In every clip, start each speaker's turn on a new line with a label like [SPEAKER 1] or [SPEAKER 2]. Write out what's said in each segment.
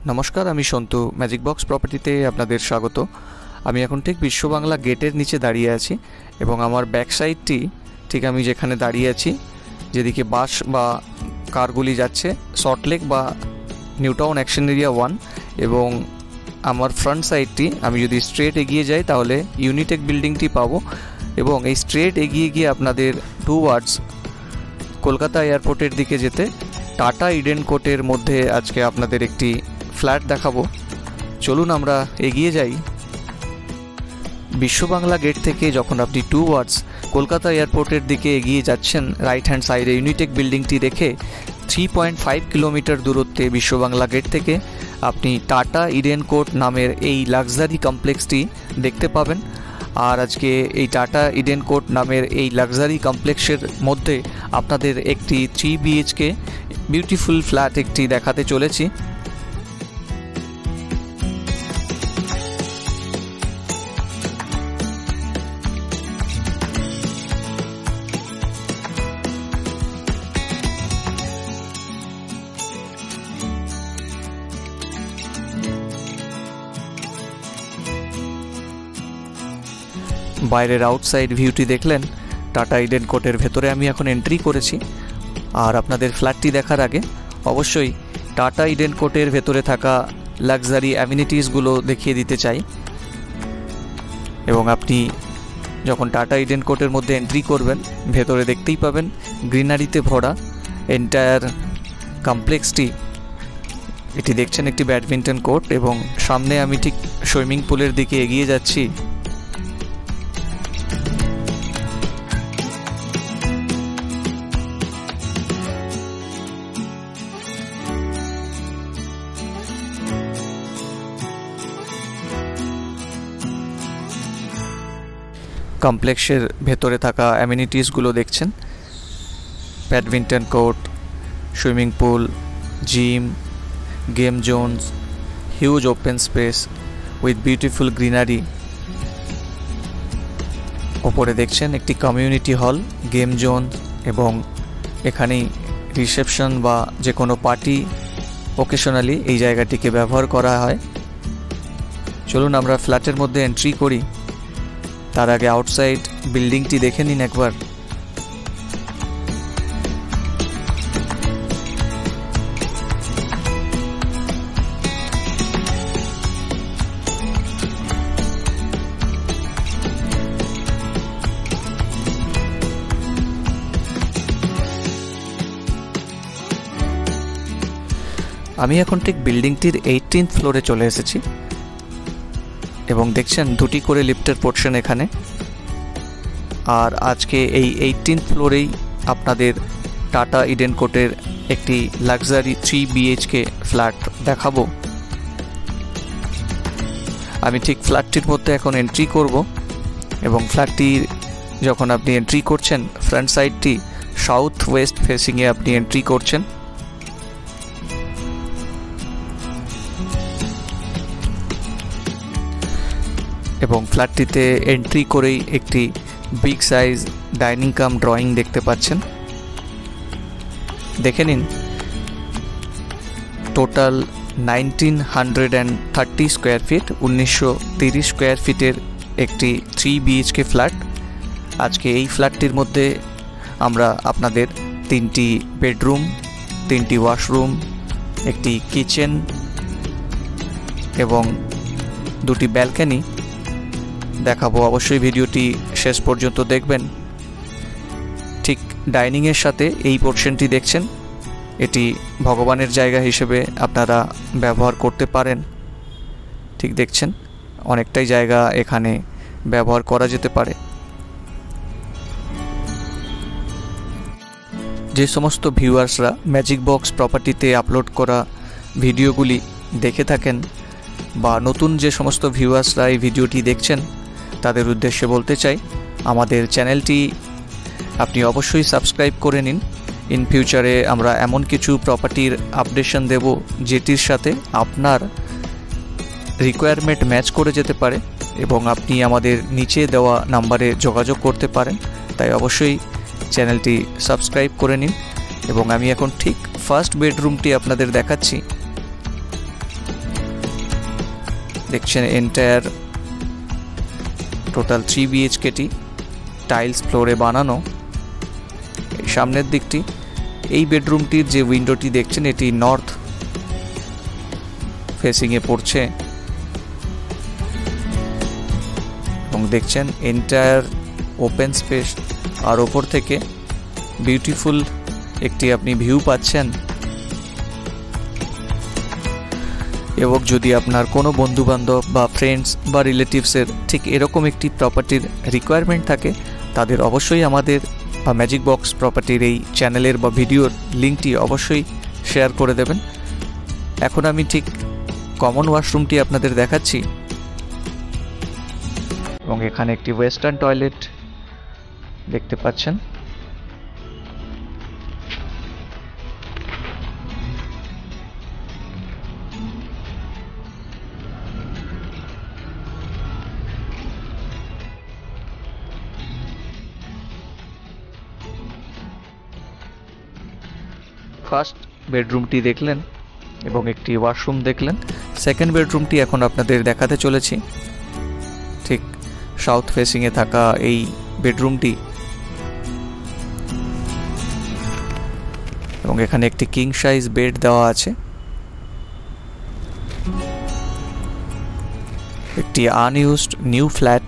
[SPEAKER 1] नमस्कार आमी सन्तु मैजिक बक्स प्रपार्टीते आपनादेर स्वागत। आमी एखन ठीक विश्व बांगला गेटेर नीचे दाड़िये आछि एबं आमार बैक साइडटी ठीक आमी जेखाने दाड़िये आछि जेदिके बास बा कारगुली जाच्छे सल्टलेक बा निउ टाउन एक्शन एरिया 1 एबं आमार फ्रंट साइडटी आमी जोदि स्ट्रेट एगिए जाई ताहले यूनिटेक बिल्डिंगटी पाबो एबं एई स्ट्रेट एगिए गिये आपनादेर टुवार्ड्स कलकाता एयारपोर्टेर दिके जेते टाटा इडेन कोर्टेर मध्य आजके आपनादेर एकटी फ्लैट देखाबो। चलुन आमरा एगिए जाई। विश्व बांगला गेट थेके जखन आपनि टुवार्ड्स कलकाता एयारपोर्टेर दिके एगिए जाच्छेन राइट हैंड साइडे यूनिटेक बिल्डिंगटी रेखे 3.5 किलोमीटर दूरत्वे विश्व बांगला गेट थेके आपनि टाटा इडेन कोर्ट नामेर एई लाक्सारि कमप्लेक्सटी देखते पाबेन। और आज के এই टाटा इडेन कोर्ट नामेर এই লাক্সারি কমপ্লেক্সের মধ্যে আপনাদের একটি 3 BHK বিউটিফুল ফ্ল্যাট একটি দেখাতে চলেছি। বাইরের আউটসাইড ভিউটি দেখলেন। টাটা ইডেন কোর্টের ভেতরে আমি এখন এন্ট্রি করেছি। আর আপনাদের ফ্ল্যাটটি দেখার আগে অবশ্যই টাটা ইডেন কোর্টের ভেতরে থাকা লাক্সারি অ্যামিনিটিসগুলো দেখিয়ে দিতে চাই। এবং আপনি যখন টাটা ইডেন কোর্টের মধ্যে এন্ট্রি করবেন ভেতরে দেখতেই পাবেন গ্রিনারিতে ভরা এন্টায়ার কমপ্লেক্সটি। এটি দেখছেন একটি ব্যাডমিন্টন কোর্ট এবং সামনে আমি ঠিক সুইমিং পুলের দিকে এগিয়ে যাচ্ছি। কমপ্লেক্সের ভেতরে থাকা অ্যামিনিটিসগুলো দেখছেন badminton court, swimming pool, gym, game Jones, huge open space with beautiful greenery. ওপরে দেখছেন একটি কমিউনিটি হল, গেম জোন এবং এখানেই রিসেপশন বা যে কোনো পার্টি ওকেশনালি এই জায়গাটিকে ব্যবহার করা হয়। চলুন আমরা ফ্ল্যাটের মধ্যে এন্ট্রি করি। তার আগে আউটসাইড বিল্ডিংটি দেখে নিন একবার। আমি এখন ঠিক বিল্ডিংটির 18th ফ্লোরে চলে এসেছি এবং দেখছেন দুটি করে লিফটের পোর্শন এখানে। আর আজকে এই 18th ফ্লোরেই আপনাদের টাটা ইডেন কোর্টের একটি লাক্সারি 3 BHK ফ্ল্যাট দেখাবো। আমি ঠিক ফ্ল্যাটটির মধ্যে এখন এন্ট্রি করব এবং ফ্ল্যাটটির যখন আপনি এন্ট্রি করছেন ফ্রন্ট সাইডটি সাউথ ওয়েস্ট ফেসিংয়ে আপনি এন্ট্রি করছেন। এবং ফ্ল্যাটটিতে এন্ট্রি করেই একটি বিগ সাইজ ডাইনিং কাম ড্রয়িং দেখতে পাচ্ছেন। দেখে নিন টোটাল 1930 স্কোয়ার ফিট 1930 স্কোয়ার ফিটের একটি 3 BHK ফ্ল্যাট। আজকে এই ফ্ল্যাটটির মধ্যে আমরা আপনাদের 3টি বেডরুম, 3টি ওয়াশরুম, একটি কিচেন এবং 2টি ব্যালকনি দেখাবো। অবশ্যই ভিডিওটি শেষ পর্যন্ত দেখবেন। ঠিক ডাইনিংয়ের সাথে এই পোর্শনটি দেখছেন, এটি ভগবানের জায়গা হিসেবে আপনারা ব্যবহার করতে পারেন। ঠিক দেখছেন অনেকটাই জায়গা এখানে ব্যবহার করা যেতে পারে। যে সমস্ত ভিউয়ার্সরা ম্যাজিক বক্স প্রপার্টিতে আপলোড করা ভিডিওগুলি দেখে থাকেন বা নতুন যে সমস্ত ভিউয়ার্সরা এই ভিডিওটি দেখছেন তাদের উদ্দেশ্যে বলতে চাই আমাদের চ্যানেলটি আপনি অবশ্যই সাবস্ক্রাইব করে নিন। ইন ফিউচারে আমরা এমন কিছু প্রপার্টির আপডেশন দেব যেটির সাথে আপনার রিকোয়ারমেন্ট ম্যাচ করে যেতে পারে এবং আপনি আমাদের নিচে দেওয়া নাম্বারে যোগাযোগ করতে পারেন। তাই অবশ্যই চ্যানেলটি সাবস্ক্রাইব করে নিন। এবং আমি এখন ঠিক ফার্স্ট বেডরুমটি আপনাদের দেখাচ্ছি। দেখছেন এন্টায়ার টোটাল 3 বিএইচকেটি টাইলস ফ্লোরে বানানো। সামনের দিকটি, এই বেডরুমটির যে উইন্ডোটি দেখছেন এটি নর্থ ফেসিংয়ে পড়ছে এবং দেখছেন এন্টায়ার ওপেন স্পেস, আর ওপর থেকে বিউটিফুল একটি আপনি ভিউ পাচ্ছেন। এবং যদি আপনার কোনো বন্ধুবান্ধব বা ফ্রেন্ডস বা রিলেটিভসের ঠিক এরকম একটি প্রপার্টির রিকোয়ারমেন্ট থাকে, তাদের অবশ্যই আমাদের ম্যাজিক বক্স প্রপার্টির এই চ্যানেলের বা ভিডিওর লিঙ্কটি অবশ্যই শেয়ার করে দেবেন। এখন আমি ঠিক কমন ওয়াশরুমটি আপনাদের দেখাচ্ছি এবং এখানে একটি ওয়েস্টার্ন টয়লেট দেখতে পাচ্ছেন। ফার্স্ট বেডরুমটি দেখলেন এবং একটি ওয়াশরুম দেখলেন। সেকেন্ড বেডরুমটি এখন আপনাদের দেখাতে চলেছি। ঠিক সাউথ ফেসিংয়ে থাকা এই বেডরুমটি, এবং এখানে একটি কিং সাইজ বেড দেওয়া আছে। একটি আনইউজড নিউ ফ্ল্যাট।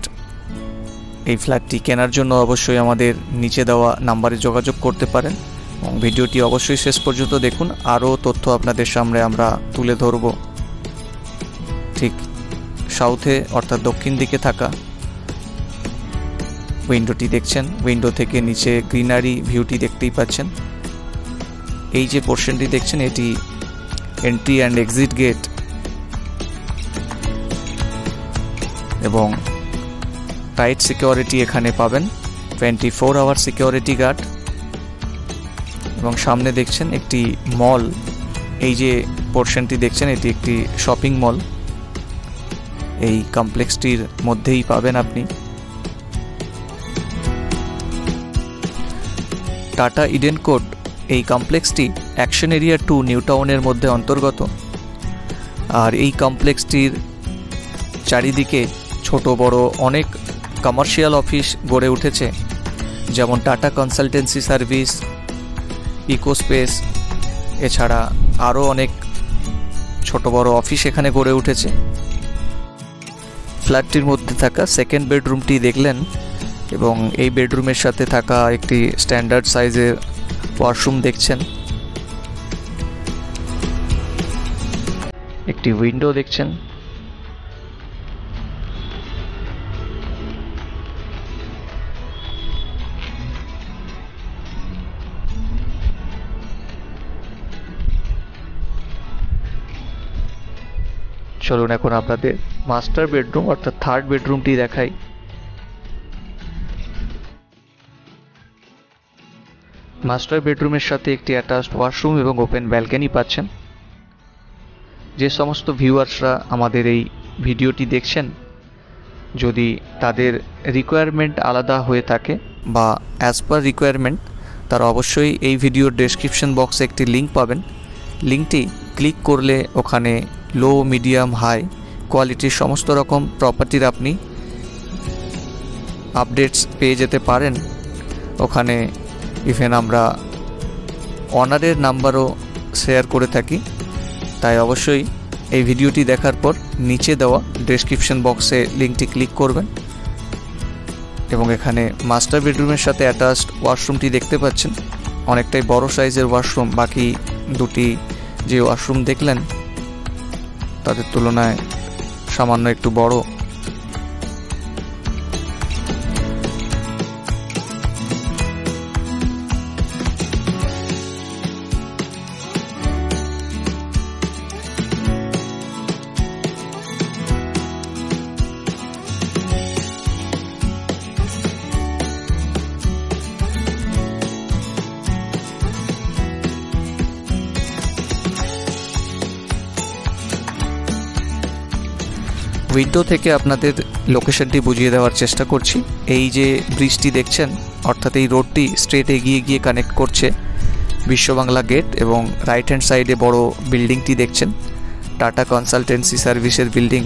[SPEAKER 1] এই ফ্ল্যাটটি কেনার জন্য অবশ্যই আমাদের নিচে দেওয়া নাম্বারে যোগাযোগ করতে পারেন এবং ভিডিওটি অবশ্যই শেষ পর্যন্ত দেখুন। আরও তথ্য আপনাদের সামনে আমরা তুলে ধরব। ঠিক সাউথে অর্থাৎ দক্ষিণ দিকে থাকা উইন্ডোটি দেখছেন, উইন্ডো থেকে নিচে গ্রিনারি ভিউটি দেখতেই পাচ্ছেন। এই যে পোর্শনটি দেখছেন এটি এন্ট্রি অ্যান্ড এক্সিট গেট এবং টাইট সিকিউরিটি এখানে পাবেন, 24 আওয়ার সিকিউরিটি গার্ড। এবং সামনে দেখছেন একটি মল। এই যে পোর্শনটি দেখছেন এটি একটি শপিং মল, এই কমপ্লেক্সটির মধ্যেই পাবেন আপনি। টাটা ইডেন কোর্ট এই কমপ্লেক্সটি অ্যাকশন এরিয়া 2 নিউ টাউনের মধ্যে অন্তর্গত। আর এই কমপ্লেক্সটির চারিদিকে ছোট বড় অনেক কমার্শিয়াল অফিস গড়ে উঠেছে, যেমন টাটা কনসালটেন্সি সার্ভিস, ইকোস্পেস, এছাড়া আরও অনেক ছোট বড় অফিস এখানে গড়ে উঠেছে। ফ্ল্যাটটির মধ্যে থাকা সেকেন্ড বেডরুমটি দেখলেন এবং এই বেডরুমের সাথে থাকা একটি স্ট্যান্ডার্ড সাইজের ওয়াশরুম দেখছেন। একটি উইন্ডো দেখছেন। চলুন এখন আপনাদের মাস্টার বেডরুম অর্থাৎ থার্ড বেডরুমটি দেখাই। মাস্টার বেডরুমের সাথে একটি অ্যাটাচড ওয়াশরুম এবং ওপেন ব্যালকনি পাচ্ছেন। যে সমস্ত ভিউয়ার্সরা আমাদের এই ভিডিওটি দেখছেন, যদি তাদের রিকোয়ারমেন্ট আলাদা হয়ে থাকে বা অ্যাজ পার রিকোয়ারমেন্ট, তারা অবশ্যই এই ভিডিওর ডেসক্রিপশন বক্সে একটি লিঙ্ক পাবেন। লিঙ্কটি ক্লিক করলে ওখানে লো, মিডিয়াম, হাই কোয়ালিটির সমস্ত রকম প্রপার্টির আপনি আপডেটস পেয়ে যেতে পারেন। ওখানে ইভেন আমরা অনারের নাম্বারও শেয়ার করে থাকি। তাই অবশ্যই এই ভিডিওটি দেখার পর নিচে দেওয়া ডেসক্রিপশন বক্সে লিঙ্কটি ক্লিক করবেন এবং এখানে মাস্টার বেডরুমের সাথে অ্যাটাচড ওয়াশরুমটি দেখতে পাচ্ছেন। অনেকটাই বড় সাইজের ওয়াশরুম। বাকি দুটি যে ওয়াশরুম দেখলেন তাদের তুলনায় সামান্য একটু বড়। উইন্ডো থেকে আপনাদের লোকেশনটি বুঝিয়ে দেওয়ার চেষ্টা করছি। এই যে ব্রিজটি দেখছেন, অর্থাৎ এই রোডটি স্ট্রেট এগিয়ে গিয়ে কানেক্ট করছে বিশ্ববাংলা গেট এবং রাইট হ্যান্ড সাইডে বড় বিল্ডিংটি দেখছেন টাটা কনসালটেন্সি সার্ভিসের বিল্ডিং।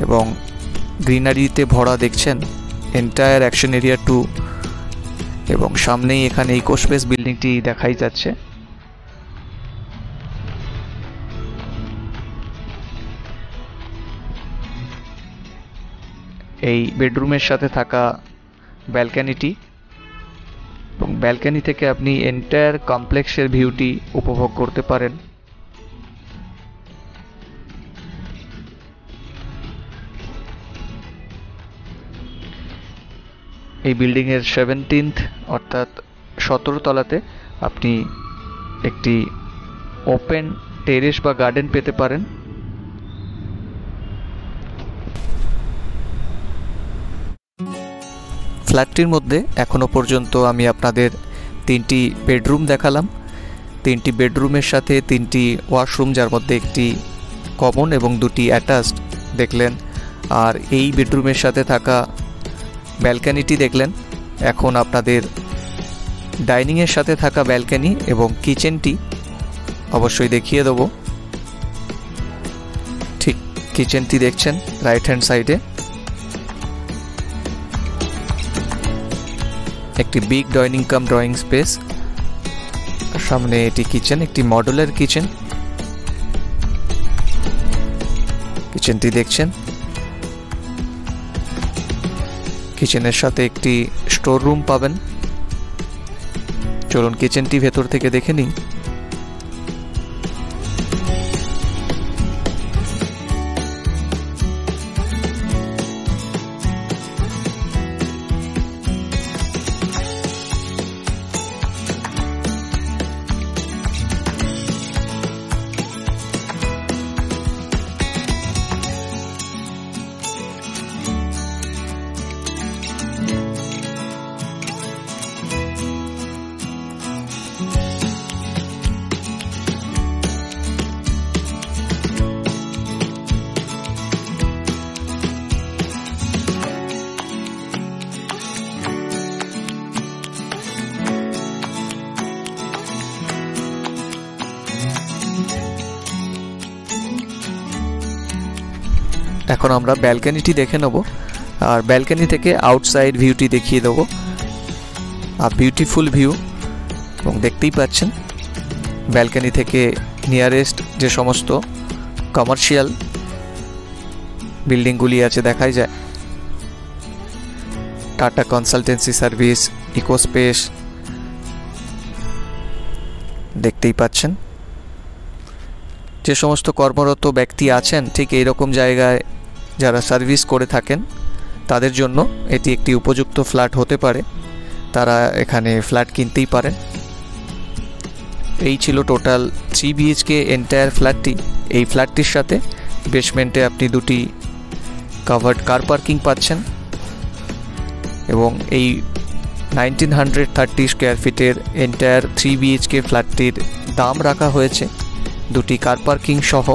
[SPEAKER 1] এবং গ্রিনারিতে ভরা দেখছেন এন্টায়ার অ্যাকশন এরিয়া 2 এবং সামনেই এখানে ইকোস্পেস বিল্ডিংটি দেখাই যাচ্ছে। এই বেডরুমের সাথে থাকা ব্যালকনিটি এবং ব্যালকনি থেকে আপনি এন্টায়ার কমপ্লেক্সের ভিউটি উপভোগ করতে পারেন। এই বিল্ডিংয়ের 17th অর্থাৎ 17 তলাতে আপনি একটি ওপেন টেরেস বা গার্ডেন পেতে পারেন। ফ্ল্যাটটির মধ্যে এখনো পর্যন্ত আমি আপনাদের 3টি বেডরুম দেখালাম। 3টি বেডরুমের সাথে 3টি ওয়াশরুম, যার মধ্যে একটি কমন এবং 2টি অ্যাটাচড দেখলেন। আর এই বেডরুমের সাথে থাকা ব্যালকনিটি দেখলেন। এখন আপনাদের ডাইনিংয়ের সাথে থাকা ব্যালকনি এবং কিচেনটি অবশ্যই দেখিয়ে দেবো। ঠিক কিচেনটি দেখছেন রাইট হ্যান্ড সাইডে। একটি বিগ ডাইনিং কাম ড্রয়িং স্পেস, সামনে এটি কিচেন, একটি মডুলার কিচেন। কিচেনটি দেখছেন, কিচেনের সাথে একটি স্টোর রুম পাবেন। চলুন কিচেনটি ভেতর থেকে দেখে নিই। এখন আমরা ব্যালকনিটি দেখে নেব, আর ব্যালকনি থেকে আউটসাইড ভিউটি দেখিয়ে দেবো। আর বিউটিফুল ভিউ, এবং দেখতেই পাচ্ছেন ব্যালকনি থেকে নিয়ারেস্ট যে সমস্ত কমার্শিয়াল বিল্ডিংগুলি আছে দেখাই যায়। টাটা কনসালটেন্সি সার্ভিস, ইকোস্পেস দেখতেই পাচ্ছেন। যে সমস্ত কর্মরত ব্যক্তি আছেন ঠিক এইরকম জায়গায় যারা সার্ভিস করে থাকেন, তাদের জন্য এটি একটি উপযুক্ত ফ্ল্যাট হতে পারে। তারা এখানে ফ্ল্যাট কিনতেই পারেন। এই ছিল টোটাল 3 BHK এন্টায়ার ফ্ল্যাটটি। এই ফ্ল্যাটটির সাথে বেসমেন্টে আপনি 2টি কাভার্ড কার পার্কিং পাচ্ছেন এবং এই 1930 স্কোয়ার ফিটের এন্টায়ার 3 BHK ফ্ল্যাটটির দাম রাখা হয়েছে 2টি কার পার্কিং সহ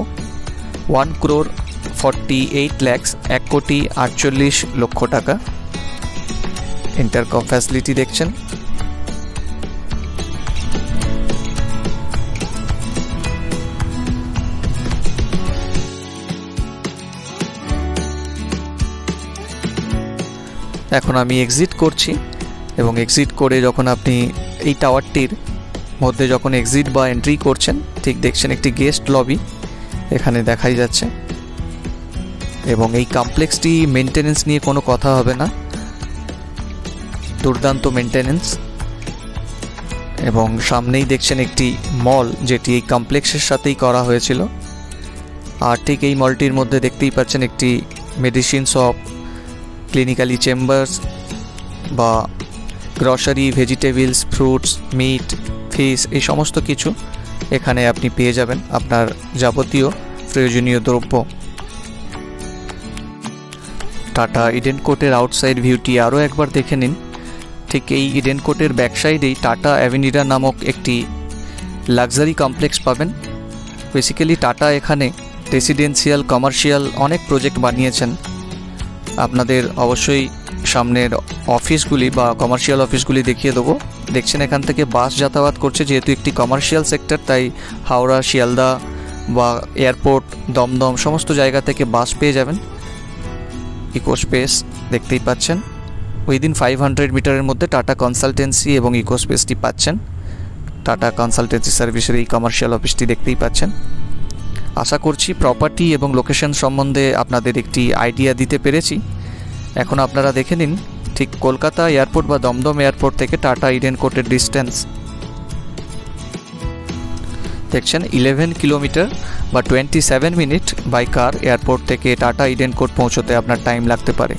[SPEAKER 1] 1,48 lakhs, 1,48 টাকা। ইন্টারকম ফ্যাসিলিটি দেখছেন। এখন আমি এক্সিট করছি এবং এক্সিট করে যখন আপনি এই টাওয়ারটির মধ্যে যখন এক্সিট বা এন্ট্রি করছেন, ঠিক দেখছেন একটি গেস্ট লবি এখানে দেখাই যাচ্ছে। এবং এই কমপ্লেক্সটি মেনটেনেন্স নিয়ে কোনো কথা হবে না, দুর্দান্ত মেনটেনেন্স। এবং সামনেই দেখছেন একটি মল, যেটি এই কমপ্লেক্সের সাথেই করা হয়েছিল। আর ঠিক এই মলটির মধ্যে দেখতেই পাচ্ছেন একটি মেডিসিন শপ, ক্লিনিক্যালি চেম্বার্স বা grocery, vegetables, fruits, meat, fish, এই সমস্ত কিছু এখানে আপনি পেয়ে যাবেন আপনার যাবতীয় প্রয়োজনীয় দ্রব্য। টাটা ইডেন কোর্টের আউটসাইড ভিউটি আরও একবার দেখে নিন। ঠিক এই ইডেন কোর্টের ব্যাক সাইডেই টাটা অ্যাভেনিরা নামক একটি লাক্সারি কমপ্লেক্স পাবেন। বেসিক্যালি টাটা এখানে রেসিডেন্সিয়াল, কমার্শিয়াল অনেক প্রজেক্ট বানিয়েছেন। আপনাদের অবশ্যই সামনের অফিসগুলি বা কমার্শিয়াল অফিসগুলি দেখিয়ে দেবো। দেখছেন এখান থেকে বাস যাতায়াত করছে, যেহেতু একটি কমার্শিয়াল সেক্টর, তাই হাওড়া, শিয়ালদা বা এয়ারপোর্ট, দমদম সমস্ত জায়গা থেকে বাস পেয়ে যাবেন। ইকো স্পেস দেখতেই পাচ্ছেন। উইদিন 500 মিটারের মধ্যে টাটা কনসালটেন্সি এবং ইকো স্পেসটি পাচ্ছেন। টাটা কনসালটেন্সি সার্ভিসের এই কমার্শিয়াল অফিসটি দেখতেই পাচ্ছেন। আশা করছি প্রপার্টি এবং লোকেশন সম্বন্ধে আপনাদের একটি আইডিয়া দিতে পেরেছি। এখন আপনারা দেখে নিন ঠিক কলকাতা এয়ারপোর্ট বা দমদম এয়ারপোর্ট থেকে টাটা ইডেন কোর্টের ডিস্টেন্স দেখছেন 11 কিলোমিটার বা 27 মিনিট বাই কার। এয়ারপোর্ট থেকে টাটা ইডেন কোর্ট পৌঁছতে আপনার টাইম লাগতে পারে।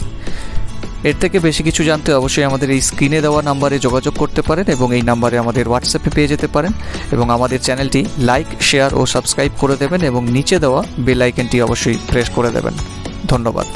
[SPEAKER 1] এর থেকে বেশি কিছু জানতে অবশ্যই আমাদের এই স্ক্রিনে দেওয়া নাম্বারে যোগাযোগ করতে পারেন এবং এই নাম্বারে আমাদের হোয়াটসঅ্যাপে পেয়ে যেতে পারেন এবং আমাদের চ্যানেলটি লাইক, শেয়ার ও সাবস্ক্রাইব করে দেবেন এবং নিচে দেওয়া বেল আইকনটি অবশ্যই প্রেস করে দেবেন। ধন্যবাদ।